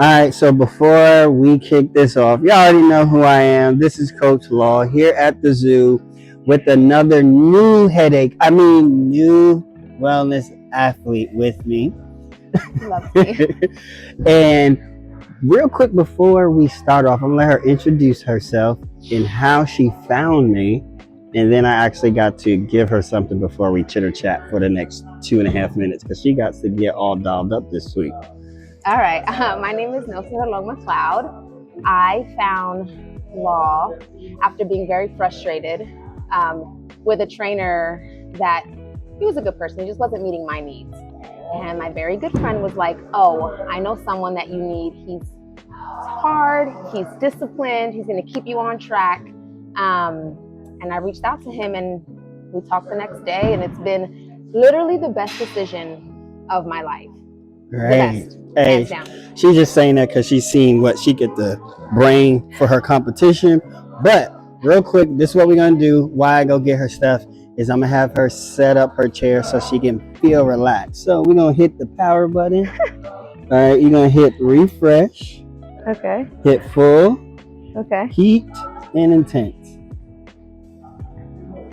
right, so before we kick this off, you already know who I am. This is Coach Law here at the zoo with another new headache. New wellness athlete with me. Lovely. And real quick before we start off, I'm gonna let her introduce herself and how she found me. And then I actually got to give her something before we chitter chat for the next 2.5 minutes because she got to get all dolled up this week. All right. My name is Nilsa McLeod. I found Law after being very frustrated with a trainer that he was a good person. He just wasn't meeting my needs. And my very good friend was like, oh, I know someone that you need. He's hard. He's disciplined. He's going to keep you on track. And I reached out to him and we talked the next day. And it's been literally the best decision of my life. Great. The best. Hey, she's just saying that because she's seen what she get the brain for her competition. But real quick, this is what we're going to do. Why I go get her stuff is I'm going to have her set up her chair so she can feel relaxed. So we're going to hit the power button. All right, you're going to hit refresh. Okay. Hit full. Okay. Heat and intense.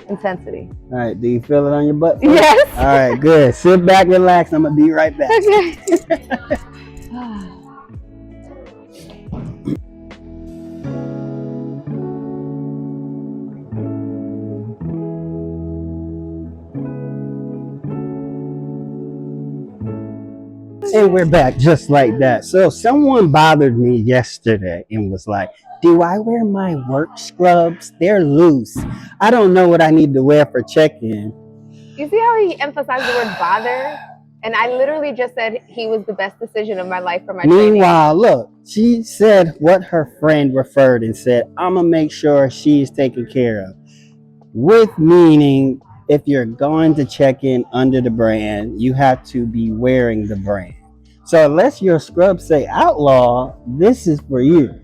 Intensity. All right, do you feel it on your butt? Yes. All right, good. Sit back, relax. I'm going to be right back. Okay. And we're back just like that. So someone bothered me yesterday and was like, do I wear my work scrubs? They're loose. I don't know what I need to wear for check-in. You see how he emphasized the word bother? And I literally just said he was the best decision of my life for my Meanwhile, look, she said what her friend referred and said, I'm going to make sure she's taken care of. With meaning, if you're going to check in under the brand, you have to be wearing the brand. So unless your scrubs say outlaw, this is for you.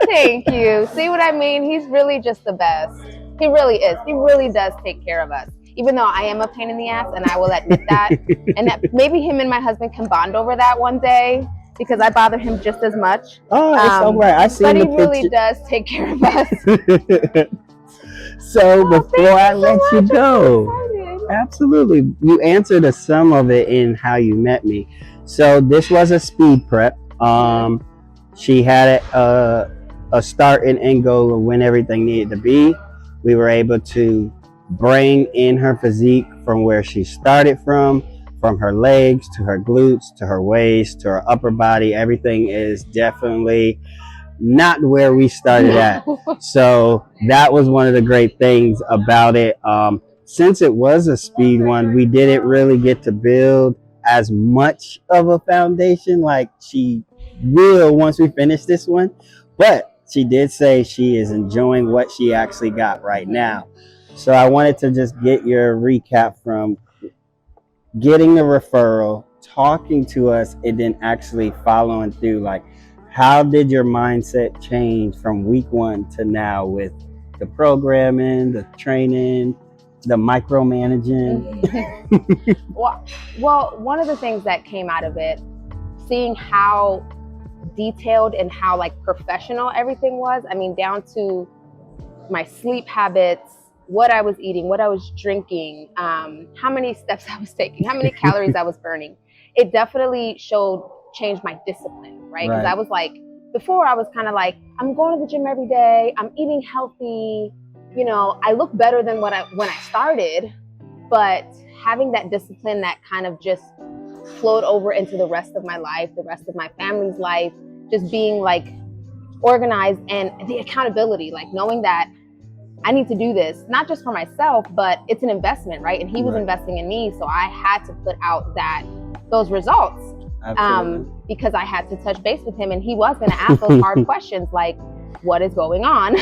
Thank you. See what I mean? He's really just the best. He really is. He really does take care of us. Even though I am a pain in the ass, and I will admit that. And that maybe him and my husband can bond over that one day because I bother him just as much. Oh, it's all right. I see. But he really does take care of us. So before I let you go, absolutely, you answered some of it in how you met me. So this was a speed prep. She had a start and end goal of when everything needed to be. We were able to bring in her physique from where she started from her legs to her glutes to her waist to her upper body. Everything is definitely not where we started at. So that was one of the great things about it. Since it was a speed one, we didn't really get to build as much of a foundation like she will once we finish this one. But she did say she is enjoying what she actually got right now. So I wanted to just get your recap from getting the referral, talking to us, and then actually following through. Like, how did your mindset change from week 1 to now with the programming, the training, the micromanaging? Well, one of the things that came out of it, seeing how detailed and how like professional everything was. I mean, down to my sleep habits, what I was eating, what I was drinking, how many steps I was taking, how many calories I was burning. It definitely changed my discipline, right? Because I was like, before I was kind of like, I'm going to the gym every day, I'm eating healthy, you know, I look better than when I started, but having that discipline that kind of just flowed over into the rest of my life, the rest of my family's life, just being like organized, and the accountability, like knowing that I need to do this, not just for myself, but it's an investment, right? And he was investing in me, so I had to put out those results. Because I had to touch base with him, and he was going to ask those hard questions like, what is going on?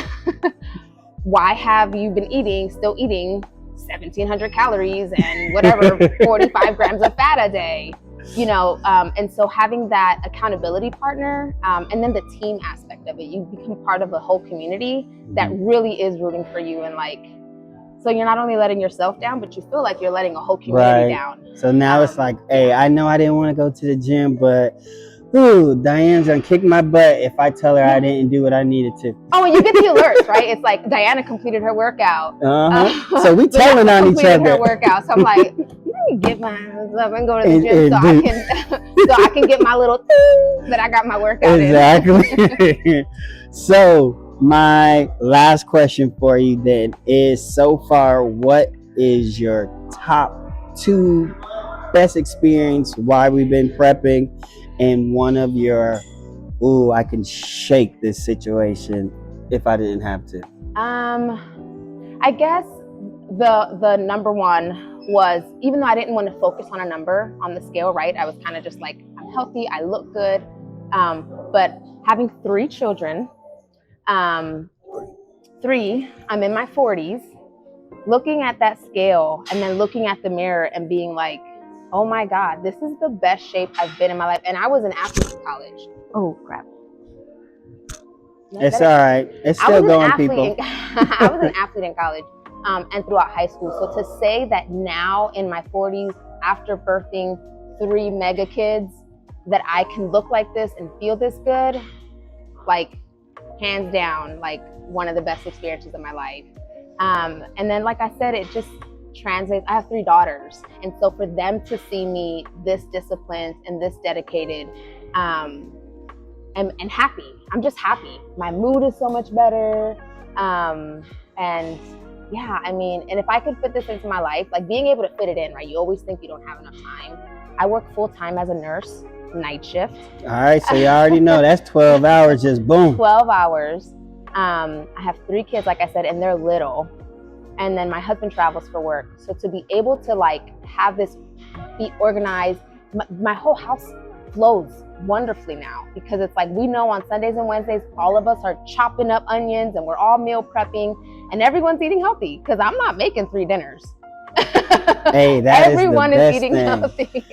Why have you been still eating 1,700 calories and whatever, 45 grams of fat a day? You know, and so having that accountability partner, and then the team aspect of it, you become part of a whole community that really is rooting for you, and like, so you're not only letting yourself down, but you feel like you're letting a whole community down. So now it's like, hey, I know I didn't want to go to the gym, but ooh, Diane's gonna kick my butt if I tell her I didn't do what I needed to. Oh, and you get the alerts, right? It's like Diana completed her workout. So we telling on each completed other. her workout. So I'm like, let me get my hands up and go to the And- gym and so I do- can so I can get my little thing that I got my workout in. Exactly. So my last question for you then is, so far, what is your top 2 best experience while we've been prepping, and one of your, ooh, I can shake this situation if I didn't have to? I guess the number one was, even though I didn't want to focus on a number on the scale, right? I was kind of just like, I'm healthy, I look good. But having 3 children, 3, I'm in my 40s, looking at that scale and then looking at the mirror and being like, oh my God, this is the best shape I've been in my life. And I was an athlete in college. Oh crap. It's all right. It's still going, people. I was an athlete in college and throughout high school. So to say that now in my 40s, after birthing 3 mega kids, that I can look like this and feel this good, like hands down, like one of the best experiences of my life. And then, like I said, it just translates. I have 3 daughters. And so for them to see me this disciplined and this dedicated, and happy. I'm just happy. My mood is so much better. And yeah, I mean, and if I could fit this into my life, like being able to fit it in, right? You always think you don't have enough time. I work full time as a nurse, night shift. All right, so you already know that's 12 hours, just boom. 12 hours. I have 3 kids, like I said, and they're little. And then my husband travels for work. So to be able to like have this be organized, my whole house flows wonderfully now, because it's like, we know on Sundays and Wednesdays, all of us are chopping up onions and we're all meal prepping and everyone's eating healthy because I'm not making 3 dinners. Hey, everyone is eating healthy.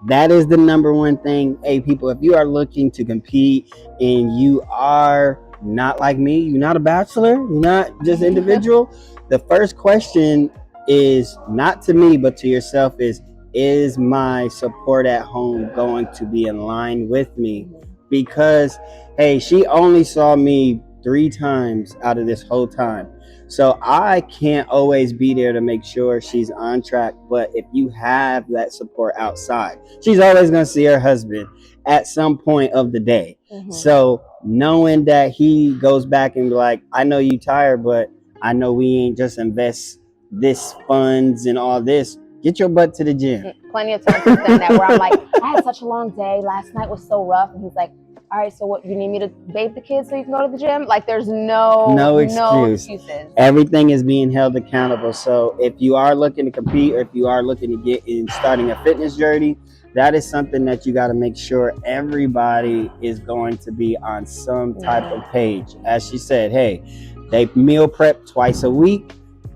That is the number one thing. Hey, people, if you are looking to compete and you are not like me, you're not a bachelor, you're not just individual, the first question is not to me, but to yourself is my support at home going to be in line with me? Because, hey, she only saw me 3 times out of this whole time. So I can't always be there to make sure she's on track. But if you have that support outside, she's always going to see her husband at some point of the day. Mm-hmm. So knowing that he goes back and be like, I know you tired, but I know we ain't just invest this funds and all this. Get your butt to the gym. Plenty of times he's done that where I'm like, I had such a long day. Last night was so rough. And he's like, all right, so what, you need me to bathe the kids so you can go to the gym? Like, there's no excuses. Everything is being held accountable. So if you are looking to compete, or if you are looking to get in starting a fitness journey, that is something that you got to make sure everybody is going to be on some type of page. As she said, hey, they meal prep twice a week.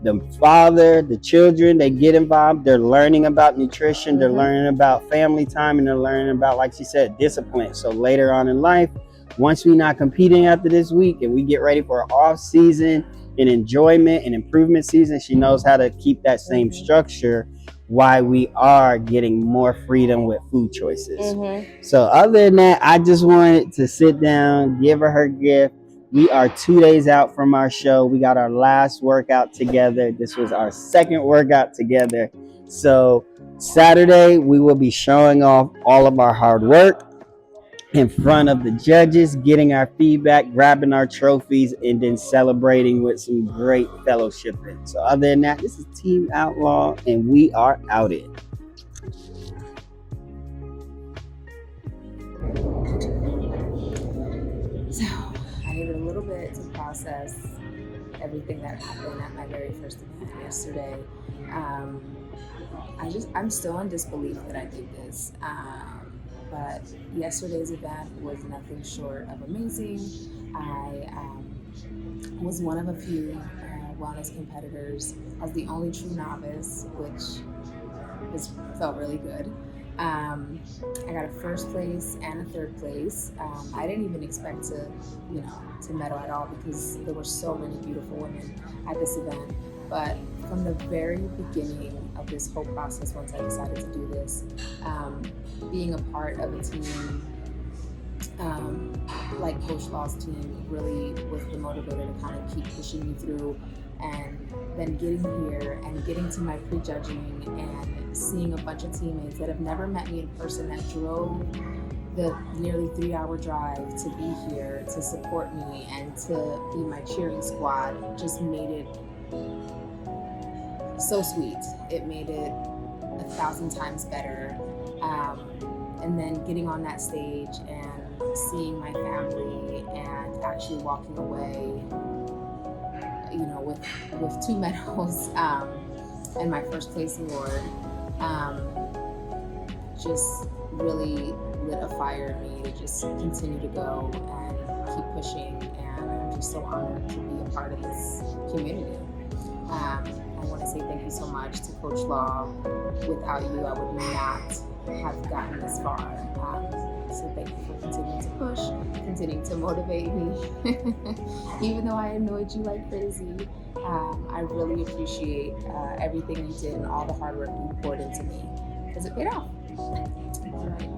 The father, the children, they get involved. They're learning about nutrition. They're learning about family time, and they're learning about, like she said, discipline. So later on in life, once we're not competing after this week and we get ready for our off season and enjoyment and improvement season, she knows how to keep that same structure while we are getting more freedom with food choices. So other than that, I just wanted to sit down, give her gift. We are 2 days out from our show. We got our last workout together. This was our second workout together. So Saturday, we will be showing off all of our hard work in front of the judges, getting our feedback, grabbing our trophies, and then celebrating with some great fellowshipping. So other than that, this is Team Outlaw, and we are outed. So I needed a little bit to process everything that happened at my very first event yesterday. I'm still in disbelief that I did this. But yesterday's event was nothing short of amazing. I was one of a few wellness competitors. I was the only true novice, which felt really good. I got a first place and a third place. I didn't even expect to medal at all, because there were so many beautiful women at this event. But from the very beginning of this whole process, once I decided to do this, being a part of a team like Coach Law's team really was the motivator to kind of keep pushing me through. And then getting here and getting to my prejudging and seeing a bunch of teammates that have never met me in person that drove the nearly 3-hour drive to be here to support me and to be my cheering squad just made it so sweet. It made it 1,000 times better. And then getting on that stage and seeing my family and actually walking away, with 2 medals and my first place award, just really lit a fire in me to just continue to go and keep pushing. And I'm just so honored to be a part of this community. I want to say thank you so much to Coach Law. Without you, I would not have gotten this far. So thank you for continuing to push, continuing to motivate me. Even though I annoyed you like crazy, I really appreciate everything you did and all the hard work you poured into me, because it paid off. All right.